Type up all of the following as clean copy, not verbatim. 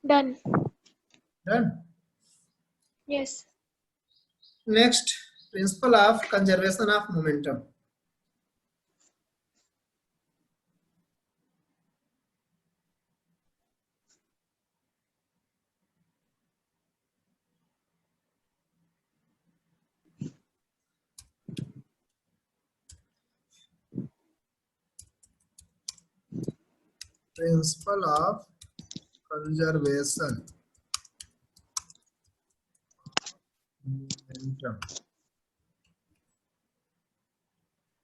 Done. Done. Yes. Next, principle of conservation of momentum. Principle of conservation momentum.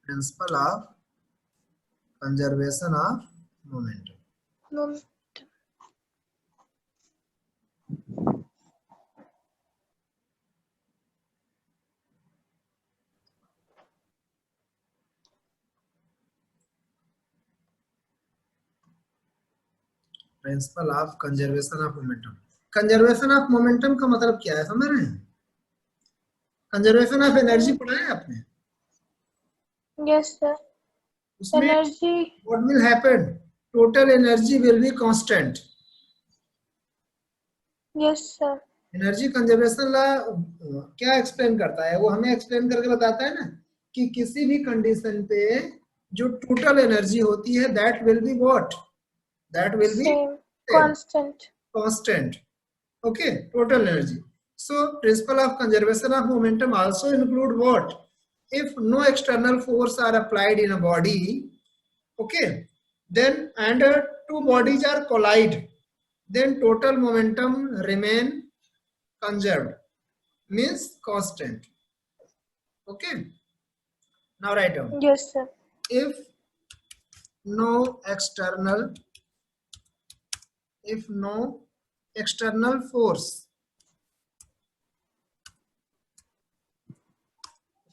Principle of conservation of momentum. Mom. Principle of conservation of momentum. Conservation of momentum का मतलब क्या है, समझ रहे हैं? Conservation of energy पढ़ा है आपने? Yes, sir. उसमें Energy. what will happen? Total energy will be constant. Yes, sir. Energy conservation law क्या एक्सप्लेन करता है? वो हमें एक्सप्लेन करके बताता है ना कि किसी भी कंडीशन पे जो टोटल एनर्जी होती है that will be what? That will be Same. Constant. constant. Okay, total energy. So principle of conservation of momentum also include what? If no external force are applied in a body, okay, then and two bodies are collide, then total momentum remain conserved, means constant. Okay, now write down. Yes, sir. If no external force,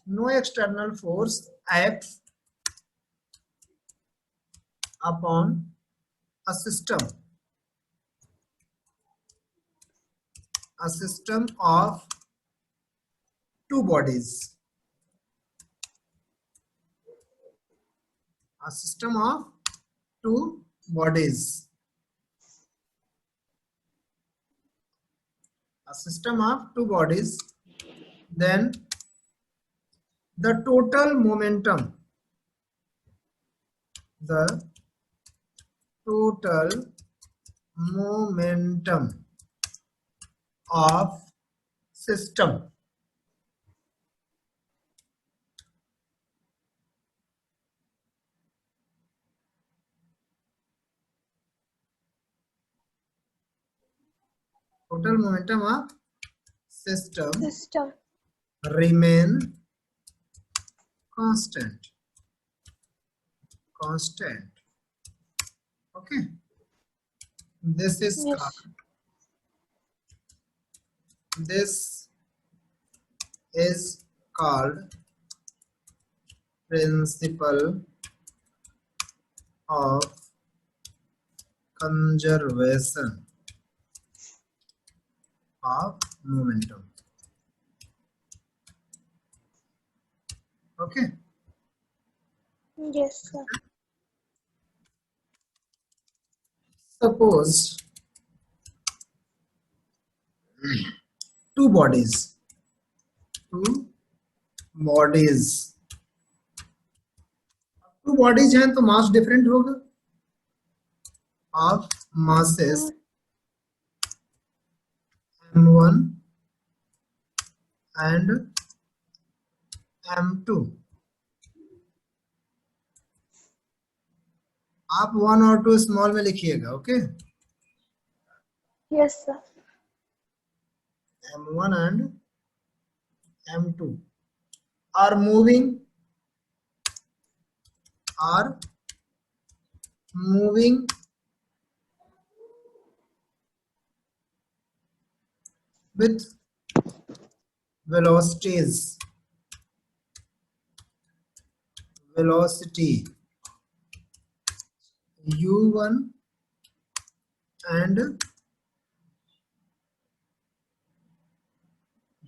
no external force acts upon a system of two bodies, a system of two bodies, a system of two bodies, then the total momentum of system System. remain constant. Okay, this is Yes. called, this is called principle of conservation of momentum. Okay, Yes, sir. suppose two bodies हैं तो मास different होगा of masses m1 and m2. आप 1 और 2 small में लिखिएगा. Okay, Yes, sir. m1 and m2 are moving with velocity u1 and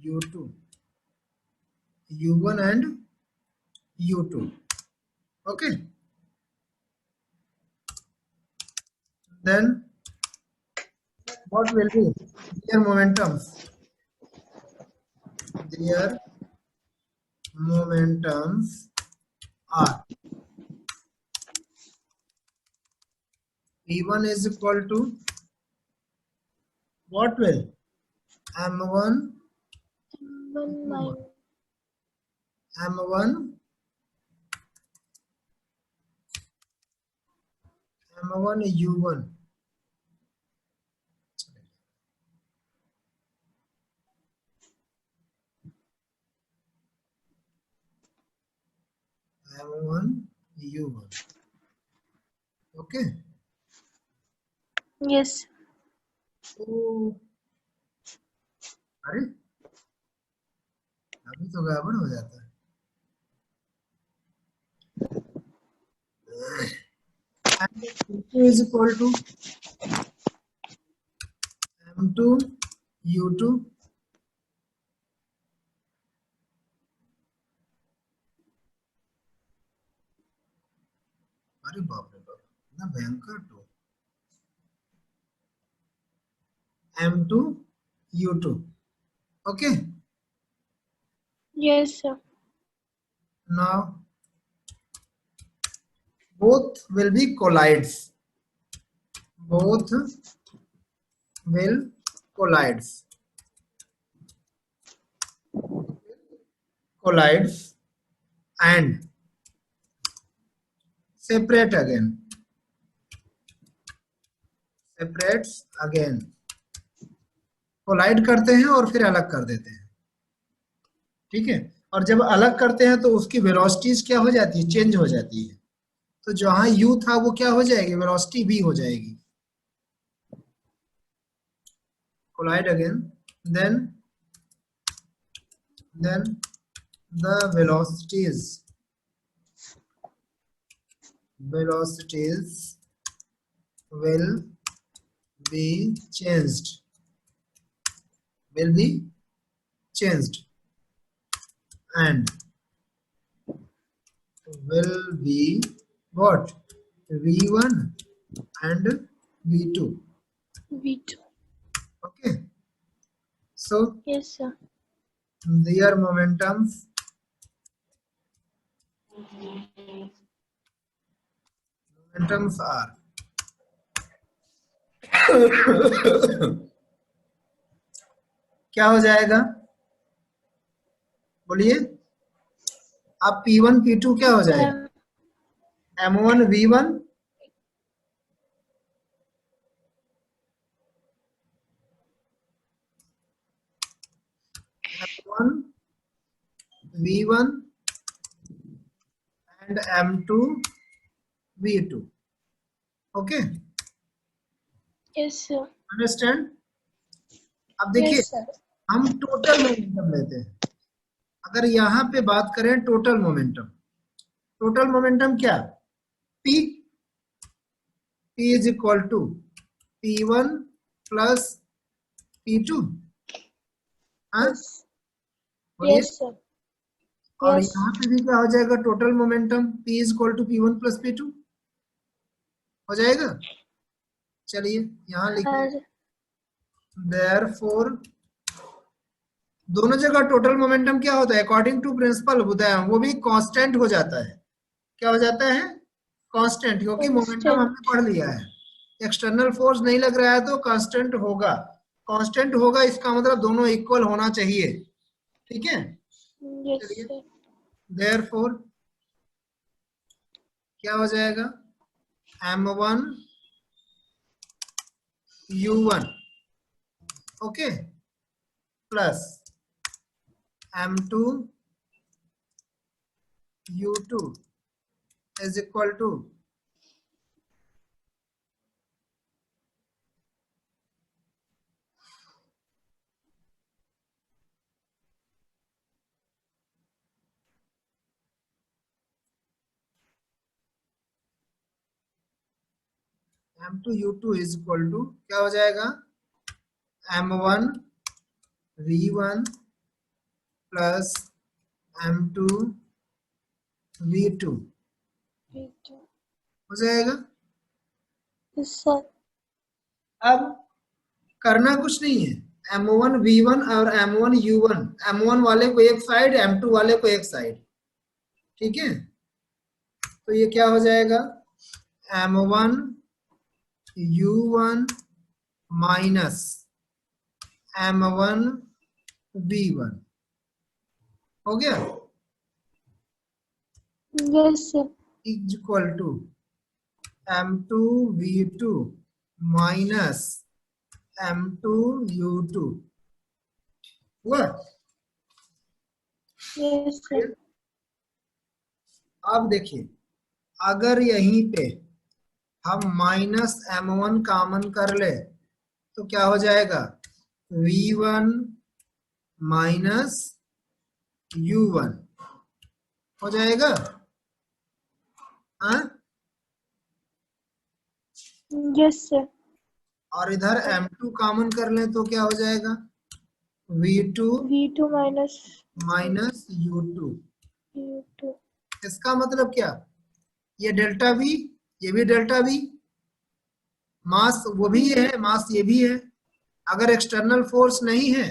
u2, u1 and u2. Okay, then what will be their momentums? Their momentums are P1 is equal to what will M1 One minus M1 M1 U1 M1 U1. Okay. yes. तो अरे अभी तो गड़बड़ हो जाता है. And P2 is equal to M2 U2. अरे बाप रे बाप, ना भयंकर to. M2 U2. Okay. Yes, sir. Now both will be collides. Both will collides. Collides and separate again. Separates again. Collide करते हैं और फिर अलग कर देते हैं. ठीक है. और जब अलग करते हैं तो उसकी वेलोसिटीज क्या हो जाती है, चेंज हो जाती है. तो जहां u था वो क्या हो जाएगी, वेलोसिटी v हो जाएगी. Collide again, then the velocities will be changed. Will be changed and will be what, v1 and v2. V2. Okay. So Yes, sir. their momentums are क्या हो जाएगा, बोलिए अब. P1 P2 क्या हो जाएगा, M1 V1 M1 V1 and M2 V2. Okay. Yes, sir. Understand. अब देखिए Yes, sir. हम टोटल मोमेंटम लेते हैं. अगर यहाँ पे बात करें टोटल मोमेंटम क्या, P is equal to P1 plus P2. हाँ, Yes. बोलिए. Yes, sir. और Yes. यहाँ पे भी क्या हो जाएगा, total momentum P is equal to P1 plus P2 हो जाएगा. चलिए यहाँ लिखिए, therefore दोनों जगह टोटल मोमेंटम क्या होता है, अकॉर्डिंग टू प्रिंसिपल होता है, वो भी कांस्टेंट हो जाता है. क्या हो जाता है, कांस्टेंट, क्योंकि मोमेंटम हमने Constant. पढ़ लिया है. एक्सटर्नल फोर्स नहीं लग रहा है तो कांस्टेंट होगा. कांस्टेंट होगा इसका मतलब दोनों इक्वल होना चाहिए. ठीक है. Yes, चलिए sir. therefore क्या हो जाएगा, M1 U1 okay plus M2 U2 is equal to M2 U2 is equal to क्या हो जाएगा, M1 V1 plus M2 V2 V2. हो जाएगा. Yes, sir. अब करना कुछ नहीं है, M1 V1 और M1 U1, M1 वाले को एक साइड, M2 वाले को एक साइड, ठीक है। तो ये क्या हो जाएगा, M1 U1 minus M1 V1 हो गया, yes sir, is equal to M2 V2 minus M2 U2 हुआ। yes sir, अब देखिए, अगर यहीं पे हम माइनस M1 कॉमन कर ले तो क्या हो जाएगा, V1 माइनस U1 हो जाएगा, हाँ। yes sir, और इधर M2 कॉमन कर लें तो क्या हो जाएगा, V2 V2 minus minus U2। U2, इसका मतलब क्या, ये डेल्टा V, ये भी डेल्टा V, मास वो भी है, मास ये भी है। अगर एक्सटर्नल फोर्स नहीं है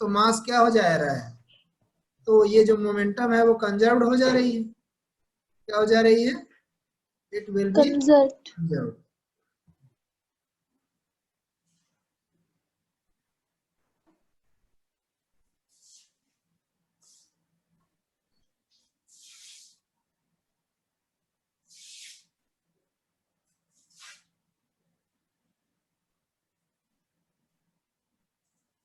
तो मास क्या हो जा रहा है, तो ये जो मोमेंटम है वो कंजर्व्ड हो जा रही है, क्या हो जा रही है, it will be conserved, conserved.